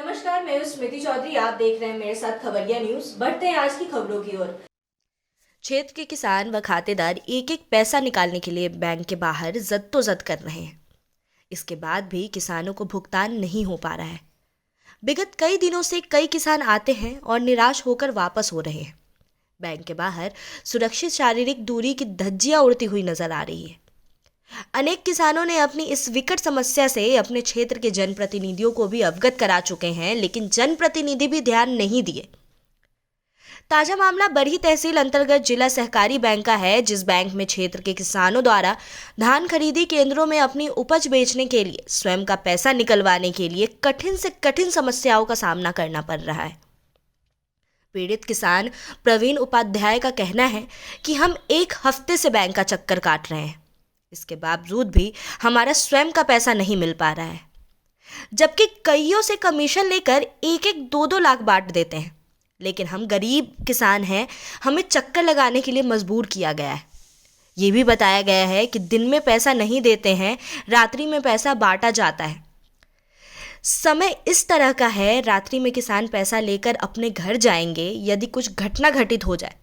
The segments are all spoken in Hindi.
नमस्कार, मैं हूं स्मृति चौधरी। आप देख रहे हैं मेरे साथ खबरिया न्यूज। बढ़ते हैं आज की खबरों की ओर। क्षेत्र के किसान व खातेदार एक एक पैसा निकालने के लिए बैंक के बाहर जद्दोजहद कर रहे हैं। इसके बाद भी किसानों को भुगतान नहीं हो पा रहा है। विगत कई दिनों से कई किसान आते हैं और निराश होकर वापस हो रहे हैं। बैंक के बाहर सुरक्षित शारीरिक दूरी की धज्जियां उड़ती हुई नजर आ रही है। अनेक किसानों ने अपनी इस विकट समस्या से अपने क्षेत्र के जनप्रतिनिधियों को भी अवगत करा चुके हैं, लेकिन जनप्रतिनिधि भी ध्यान नहीं दिए। ताजा मामला बरही तहसील अंतर्गत जिला सहकारी बैंक का है, जिस बैंक में क्षेत्र के किसानों द्वारा धान खरीदी केंद्रों में अपनी उपज बेचने के लिए स्वयं का पैसा निकलवाने के लिए कठिन से कठिन समस्याओं का सामना करना पड़ रहा है। पीड़ित किसान प्रवीण उपाध्याय का कहना है कि हम एक हफ्ते से बैंक का चक्कर काट रहे हैं, इसके बावजूद भी हमारा स्वयं का पैसा नहीं मिल पा रहा है, जबकि कईयों से कमीशन लेकर 1-2 लाख बांट देते हैं, लेकिन हम गरीब किसान हैं, हमें चक्कर लगाने के लिए मजबूर किया गया है। ये भी बताया गया है कि दिन में पैसा नहीं देते हैं, रात्रि में पैसा बांटा जाता है। समय इस तरह का है, रात्रि में किसान पैसा लेकर अपने घर जाएंगे, यदि कुछ घटना घटित हो जाए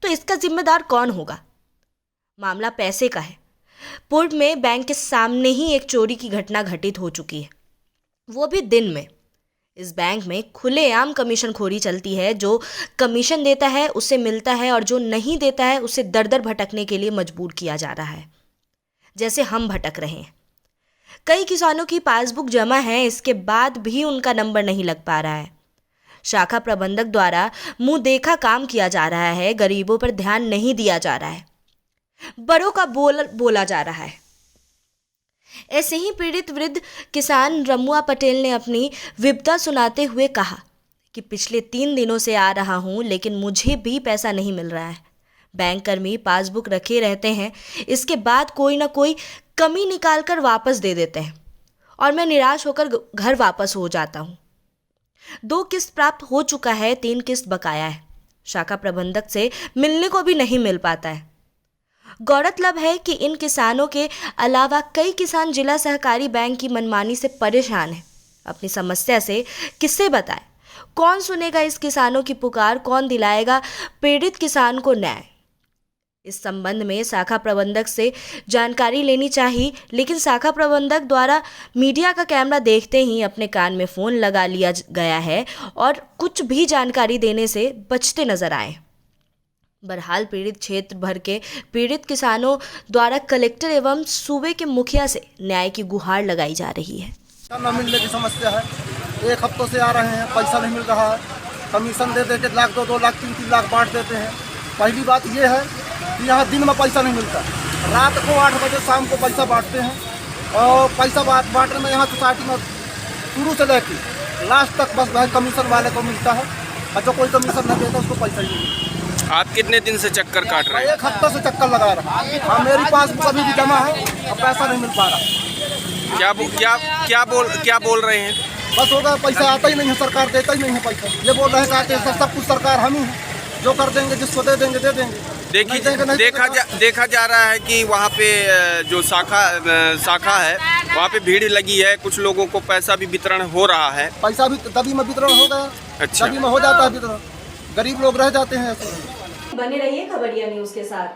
तो इसका जिम्मेदार कौन होगा? मामला पैसे का है। पूर्व में बैंक के सामने ही एक चोरी की घटना घटित हो चुकी है, वो भी दिन में। इस बैंक में खुलेआम कमीशनखोरी चलती है। जो कमीशन देता है उसे मिलता है और जो नहीं देता है उसे दर दर भटकने के लिए मजबूर किया जा रहा है, जैसे हम भटक रहे हैं। कई किसानों की पासबुक जमा है, इसके बाद भी उनका नंबर नहीं लग पा रहा है। शाखा प्रबंधक द्वारा मुंह देखा काम किया जा रहा है, गरीबों पर ध्यान नहीं दिया जा रहा है, बड़ों का बोला जा रहा है। ऐसे ही पीड़ित वृद्ध किसान रमुआ पटेल ने अपनी विपदा सुनाते हुए कहा कि पिछले 3 दिनों से आ रहा हूं, लेकिन मुझे भी पैसा नहीं मिल रहा है। बैंक कर्मी पासबुक रखे रहते हैं, इसके बाद कोई ना कोई कमी निकाल कर वापस दे देते हैं और मैं निराश होकर घर वापस हो जाता हूं। 2 किस्त प्राप्त हो चुका है, 3 किस्त बकाया है। शाखा प्रबंधक से मिलने को भी नहीं मिल पाता है। गौरतलब है कि इन किसानों के अलावा कई किसान जिला सहकारी बैंक की मनमानी से परेशान हैं। अपनी समस्या से किससे बताएं? कौन सुनेगा इस किसानों की पुकार? कौन दिलाएगा पीड़ित किसान को न्याय? इस संबंध में शाखा प्रबंधक से जानकारी लेनी चाहिए, लेकिन शाखा प्रबंधक द्वारा मीडिया का कैमरा देखते ही अपने कान में फ़ोन लगा लिया गया है और कुछ भी जानकारी देने से बचते नजर आए। बहरहाल पीड़ित क्षेत्र भर के पीड़ित किसानों द्वारा कलेक्टर एवं सूबे के मुखिया से न्याय की गुहार लगाई जा रही है। न मिलने की समस्या है। 1 हफ्तों से आ रहे हैं, पैसा नहीं मिल रहा है। कमीशन दे के लाख 2 लाख 3 लाख बांट देते हैं। पहली बात ये है कि यहाँ दिन में पैसा नहीं मिलता, रात को 8 बजे शाम को पैसा बांटते हैं और पैसा बांटने में यहाँ सोसाइटी में शुरू से लेकर लास्ट तक बस भाई कमीशन वाले को मिलता है और जो कोई कमीशन नहीं देता उसको पैसा ही नहीं मिलता। आप कितने दिन से चक्कर काट रहे हैं? 1 हफ्ते से चक्कर लगा रहा है। हाँ, मेरे पास अभी भी जमा है और पैसा नहीं मिल पा रहा। क्या बोल रहे हैं? बस होगा, पैसा आता ही नहीं है, सरकार देता ही नहीं है पैसा। ये बोल रहे हैं कि सब कुछ सरकार हम ही है, जो कर देंगे, जिसको दे देंगे दे देंगे। देखा जा रहा है कि वहाँ पे जो शाखा है वहाँ पे भीड़ लगी है, कुछ लोगों को पैसा भी वितरण हो रहा है। पैसा भी दबी में वितरण हो गया। अच्छा, दबी में हो जाता है वितरण, गरीब लोग रह जाते हैं ऐसे। बने रहिए खबरिया न्यूज के साथ।